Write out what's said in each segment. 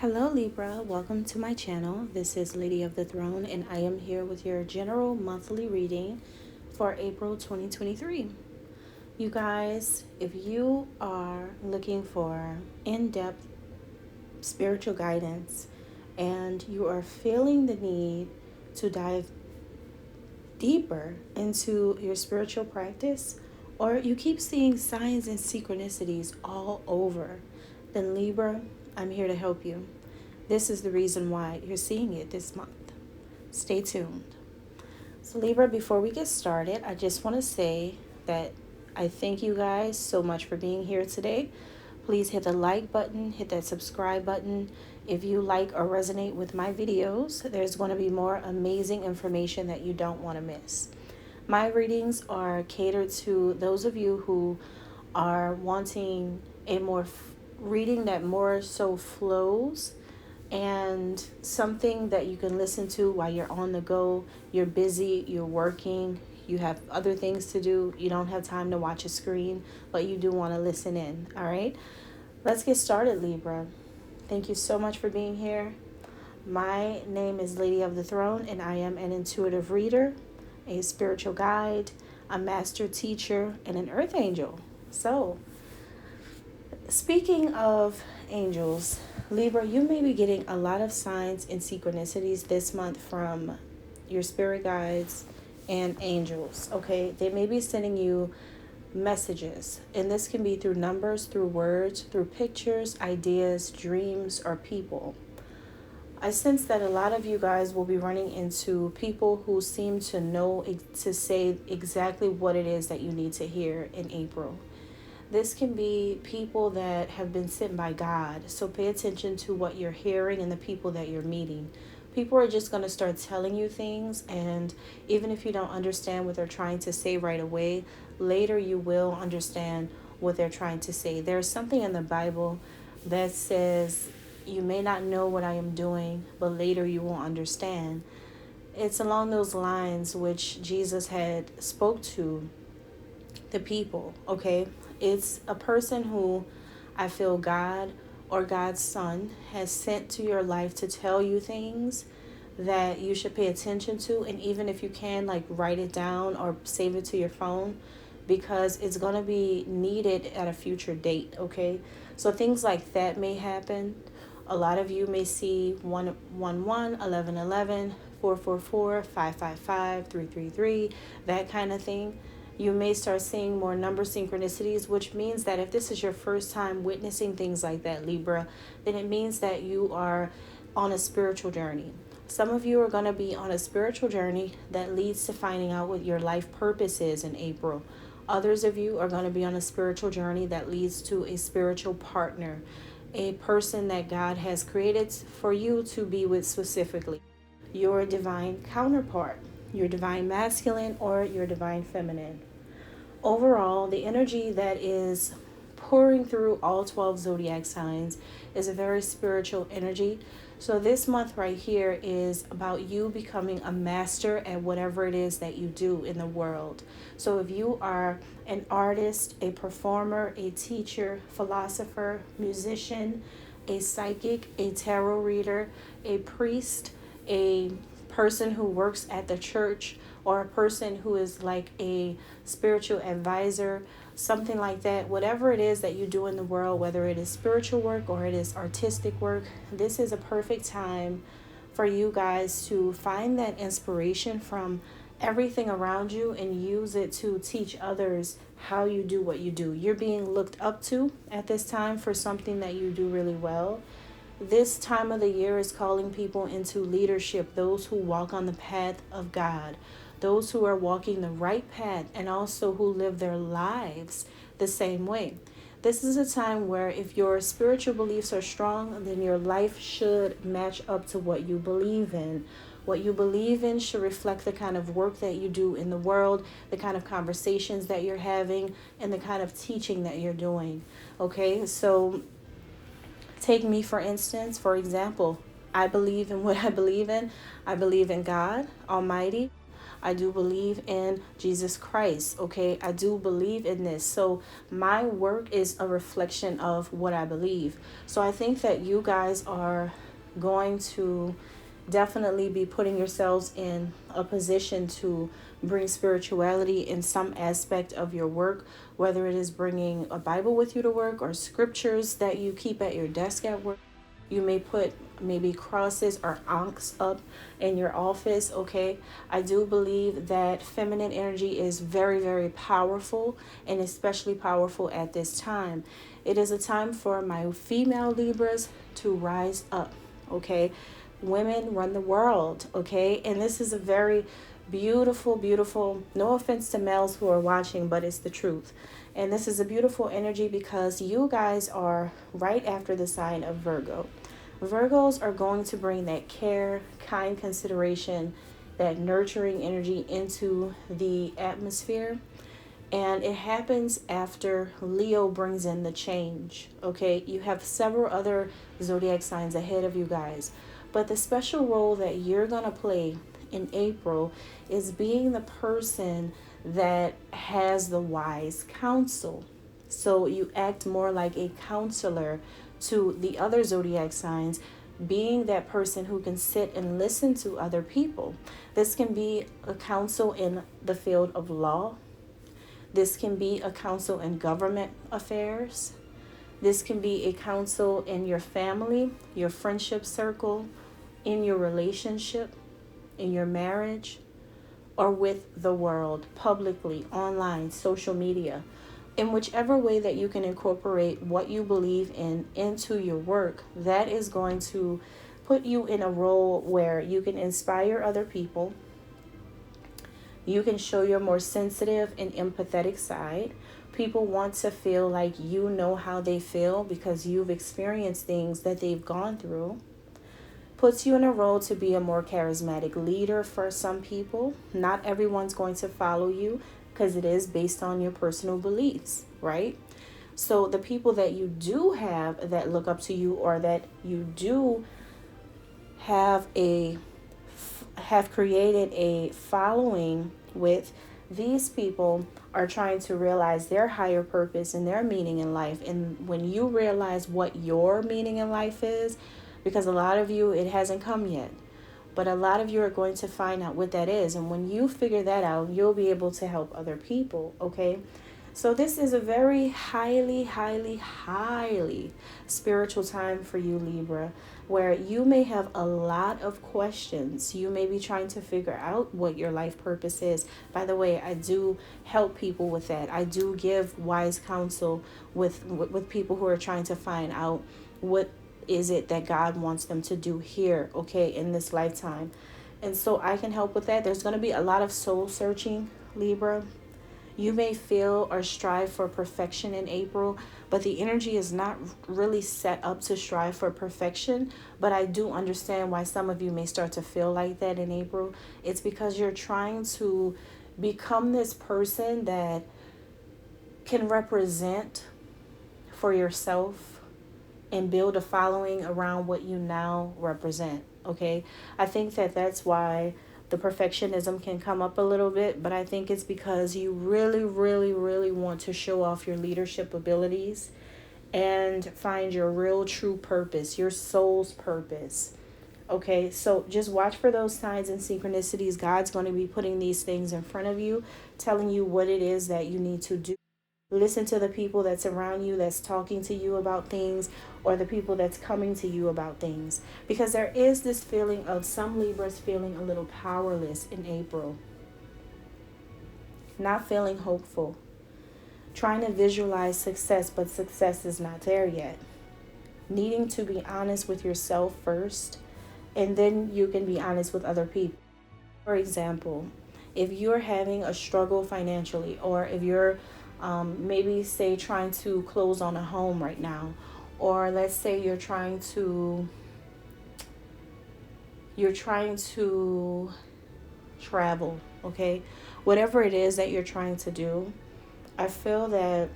Hello Libra, welcome to my channel. This is Lady of the Throne and I am here with your general monthly reading for April 2023. You guys, if you are looking for in-depth spiritual guidance and you are feeling the need to dive deeper into your spiritual practice, or you keep seeing signs and synchronicities all over, then Libra, I'm here to help you. This is the reason why you're seeing it this month. Stay tuned. So Libra, before we get started, I just want to say that I thank you guys so much for being here today. Please hit the like button, hit that subscribe button. If you like or resonate with my videos, there's going to be more amazing information that you don't want to miss. My readings are catered to those of you who are wanting a reading that more so flows and something that you can listen to while you're on the go, you're busy, you're working, you have other things to do, you don't have time to watch a screen, but you do want to listen in. All right, let's get started, Libra. Thank you so much for being here. My name is Lady of the Throne and I am an intuitive reader, a spiritual guide, a master teacher, and an earth angel. So speaking of angels, Libra, you may be getting a lot of signs and synchronicities this month from your spirit guides and angels, okay? They may be sending you messages, and this can be through numbers, through words, through pictures, ideas, dreams, or people. I sense that a lot of you guys will be running into people who seem to know to say exactly what it is that you need to hear in April. This can be people that have been sent by God. So pay attention to what you're hearing and the people that you're meeting. People are just going to start telling you things. And even if you don't understand what they're trying to say right away, later you will understand what they're trying to say. There's something in the Bible that says, you may not know what I am doing, but later you will understand. It's along those lines which Jesus had spoke to the people, okay? It's a person who I feel God or God's son has sent to your life to tell you things that you should pay attention to. And even if you can, like, write it down or save it to your phone, because it's going to be needed at a future date, okay? So things like that may happen. A lot of you may see 111, 1111, 444, 555, 333, that kind of thing. You may start seeing more number synchronicities, which means that if this is your first time witnessing things like that, Libra, then it means that you are on a spiritual journey. Some of you are going to be on a spiritual journey that leads to finding out what your life purpose is in April. Others of you are going to be on a spiritual journey that leads to a spiritual partner, a person that God has created for you to be with specifically. Your divine counterpart, your divine masculine or your divine feminine. Overall, the energy that is pouring through all 12 zodiac signs is a very spiritual energy. So this month right here is about you becoming a master at whatever it is that you do in the world. So if you are an artist, a performer, a teacher, philosopher, musician, a psychic, a tarot reader, a priest, a person who works at the church, or a person who is like a spiritual advisor, something like that, whatever it is that you do in the world, whether it is spiritual work or it is artistic work, this is a perfect time for you guys to find that inspiration from everything around you and use it to teach others how you do what you do. You're being looked up to at this time for something that you do really well. This time of the year is calling people into leadership, those who walk on the path of God, those who are walking the right path, and also who live their lives the same way. This is a time where if your spiritual beliefs are strong, then your life should match up to what you believe in. What you believe in should reflect the kind of work that you do in the world, the kind of conversations that you're having, and the kind of teaching that you're doing. Okay, so take me, for instance, for example, I believe in what I believe in. I believe in God Almighty. I do believe in Jesus Christ. Okay, I do believe in this. So my work is a reflection of what I believe. So I think that you guys are going to definitely be putting yourselves in a position to bring spirituality in some aspect of your work, whether it is bringing a Bible with you to work or scriptures that you keep at your desk at work. You may put maybe crosses or ankhs up in your office. Okay, I do believe that feminine energy is very, very powerful, and especially powerful at this time. It is a time for my female Libras to rise up. Okay, women run the world. Okay, and this is a very beautiful, beautiful, no offense to males who are watching, but it's the truth. And this is a beautiful energy because you guys are right after the sign of Virgo. Virgos are going to bring that care, kind consideration, that nurturing energy into the atmosphere. And it happens after Leo brings in the change. Okay, you have several other zodiac signs ahead of you guys. But the special role that you're going to play in April is being the person that has the wise counsel. So you act more like a counselor to the other zodiac signs, being that person who can sit and listen to other people. This can be a counsel in the field of law. This can be a counsel in government affairs. This can be a counsel in your family, your friendship circle, in your relationship, in your marriage, or with the world, publicly, online, social media. In whichever way that you can incorporate what you believe in into your work, that is going to put you in a role where you can inspire other people. You can show your more sensitive and empathetic side. People want to feel like you know how they feel because you've experienced things that they've gone through. Puts you in a role to be a more charismatic leader for some people. Not everyone's going to follow you because it is based on your personal beliefs, right? So the people that you do have that look up to you, or that you do have created a following with, these people are trying to realize their higher purpose and their meaning in life. And when you realize what your meaning in life is, because a lot of you, it hasn't come yet, but a lot of you are going to find out what that is. And when you figure that out, you'll be able to help other people. Okay, so this is a very highly, highly, highly spiritual time for you, Libra, where you may have a lot of questions. You may be trying to figure out what your life purpose is. By the way, I do help people with that. I do give wise counsel with people who are trying to find out what is it that God wants them to do here, okay, in this lifetime. And so I can help with that. There's going to be a lot of soul searching, Libra. You may feel or strive for perfection in April, but the energy is not really set up to strive for perfection. But I do understand why some of you may start to feel like that in April. It's because you're trying to become this person that can represent for yourself and build a following around what you now represent. Okay, I think that that's why the perfectionism can come up a little bit, but I think it's because you really, really, really want to show off your leadership abilities and find your real true purpose, your soul's purpose. Okay, so just watch for those signs and synchronicities. God's going to be putting these things in front of you, telling you what it is that you need to do. Listen to the people that's around you, that's talking to you about things, or the people that's coming to you about things. Because there is this feeling of some Libras feeling a little powerless in April. Not feeling hopeful. Trying to visualize success, but success is not there yet. Needing to be honest with yourself first, and then you can be honest with other people. For example, if you're having a struggle financially, or if you're maybe say trying to close on a home right now, or let's say you're trying to travel, okay, whatever it is that you're trying to do, I feel that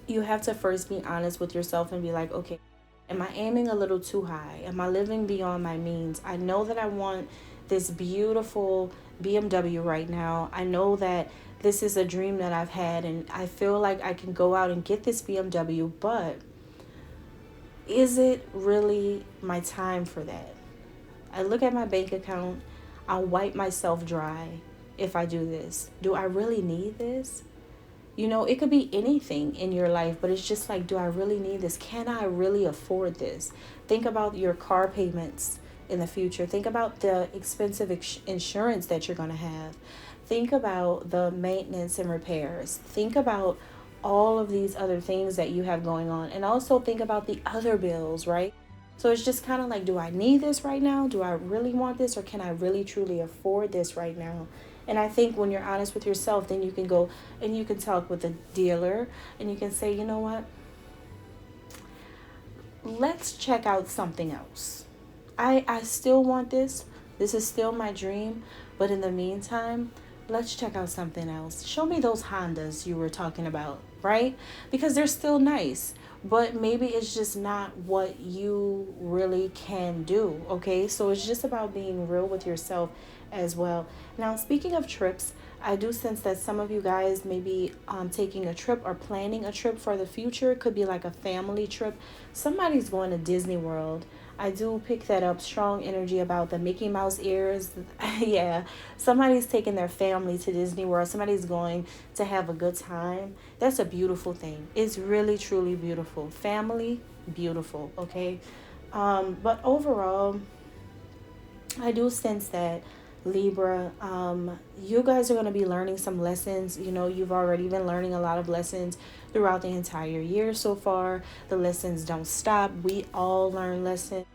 you have to first be honest with yourself and be like, okay, am I aiming a little too high? Am I living beyond my means? I know that I want this beautiful BMW right now. I know that this is a dream that I've had, and I feel like I can go out and get this BMW, but is it really my time for that? I look at my bank account, I'll wipe myself dry if I do this. Do I really need this? You know, it could be anything in your life, but it's just like, do I really need this? Can I really afford this? Think about your car payments in the future. Think about the expensive insurance that you're going to have. Think about the maintenance and repairs. Think about all of these other things that you have going on. And also think about the other bills, right? So it's just kind of like, do I need this right now? Do I really want this? Or can I really truly afford this right now? And I think when you're honest with yourself, then you can go and you can talk with the dealer and you can say, you know what? Let's check out something else. I still want this. This is still my dream. But in the meantime, let's check out something else. Show me those Hondas you were talking about, right? Because they're still nice, but maybe it's just not what you really can do, okay? So it's just about being real with yourself as well. Now, speaking of trips, I do sense that some of you guys may be taking a trip or planning a trip for the future. It could be like a family trip. Somebody's going to Disney World. I do pick that up. Strong energy about the Mickey Mouse ears. Yeah, somebody's taking their family to Disney World. Somebody's going to have a good time. That's a beautiful thing. It's really, truly beautiful. Family, beautiful, okay? But overall, I do sense that Libra, you guys are going to be learning some lessons. You know, you've already been learning a lot of lessons throughout the entire year so far. The lessons don't stop. We all learn lessons.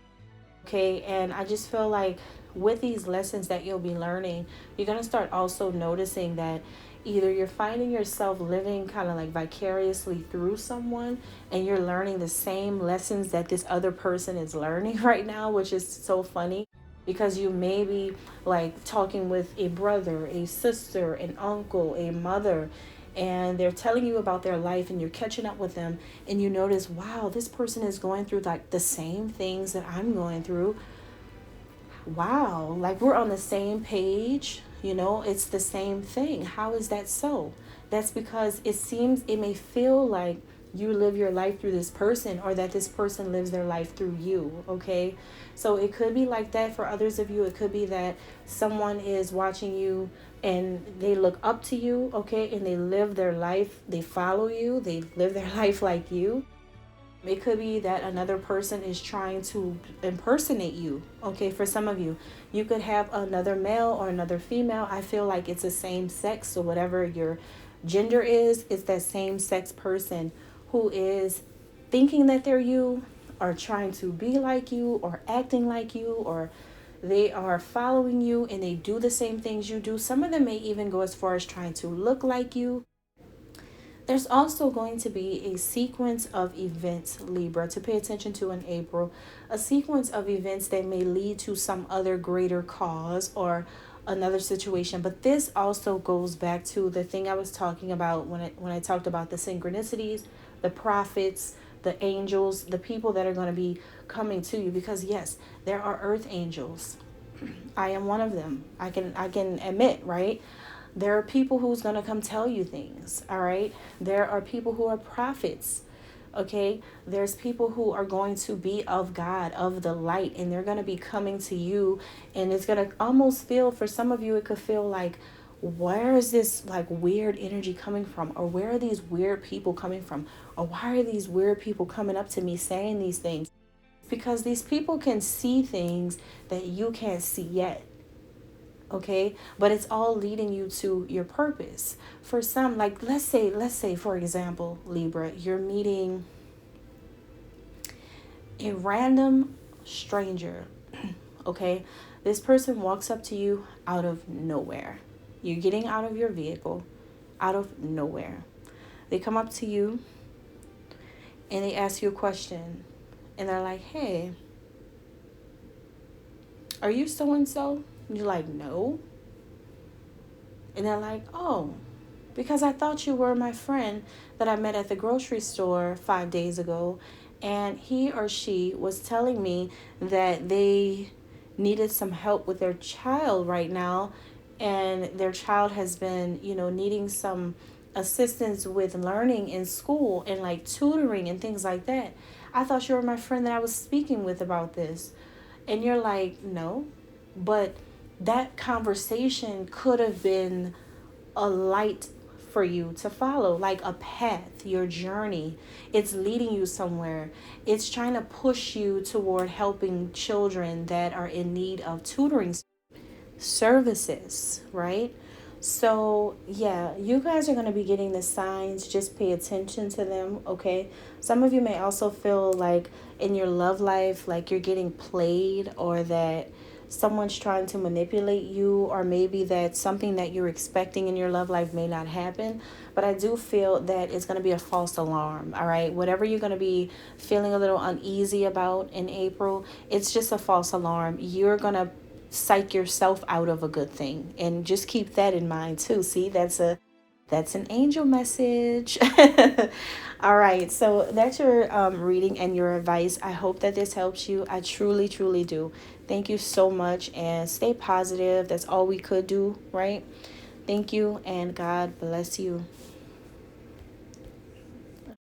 Okay, and I just feel like with these lessons that you'll be learning, you're going to start also noticing that either you're finding yourself living kind of like vicariously through someone and you're learning the same lessons that this other person is learning right now, which is so funny because you may be like talking with a brother, a sister, an uncle, a mother, and they're telling you about their life and you're catching up with them and you notice, wow, this person is going through like the same things that I'm going through. Wow, like we're on the same page, you know, it's the same thing. How is that so? That's because it may feel like you live your life through this person or that this person lives their life through you, okay? So it could be like that for others of you. It could be that someone is watching you and they look up to you, okay, and they live their life, they follow you, they live their life like you. It could be that another person is trying to impersonate you, okay, for some of you. You could have another male or another female. I feel like it's the same sex, so whatever your gender is, it's that same sex person who is thinking that they're you or trying to be like you or acting like you, or they are following you and they do the same things you do. Some of them may even go as far as trying to look like you. There's also going to be a sequence of events, Libra, to pay attention to in April. A sequence of events that may lead to some other greater cause or another situation. But this also goes back to the thing I was talking about when I talked about the synchronicities, the prophets, the angels, the people that are going to be coming to you. Because yes, there are earth angels. I am one of them. I can admit, right? There are people who's going to come tell you things, all right? There are people who are prophets, okay? There's people who are going to be of God, of the light, and they're going to be coming to you, and it's going to almost feel, for some of you, it could feel like, where is this like weird energy coming from? Or where are these weird people coming from? Or why are these weird people coming up to me saying these things? Because these people can see things that you can't see yet. Okay, but it's all leading you to your purpose. For some, like let's say for example, Libra, you're meeting a random stranger. Okay, this person walks up to you out of nowhere. You're getting out of your vehicle, out of nowhere. They come up to you and they ask you a question, and they're like, "Hey, are you so and so?" You're like, "No." And they're like, "Oh, because I thought you were my friend that I met at the grocery store 5 days ago. And he or she was telling me that they needed some help with their child right now, and their child has been, needing some assistance with learning in school and like tutoring and things like that. I thought you were my friend that I was speaking with about this. And you're like, no. But that conversation could have been a light for you to follow, like a path, your journey. It's leading you somewhere. It's trying to push you toward helping children that are in need of tutoring services, right? So, yeah, you guys are going to be getting the signs. Just pay attention to them, okay? Some of you may also feel like in your love life, like you're getting played, or that someone's trying to manipulate you, or maybe that something that you're expecting in your love life may not happen. But I do feel that it's going to be a false alarm, all right? Whatever you're going to be feeling a little uneasy about in April, it's just a false alarm. You're going to psych yourself out of a good thing, and just keep that in mind too. See, that's an angel message. All right, so that's your reading and your advice. I hope that this helps you. I truly, truly do. Thank you so much, and stay positive. That's all we could do, right? Thank you, and God bless you.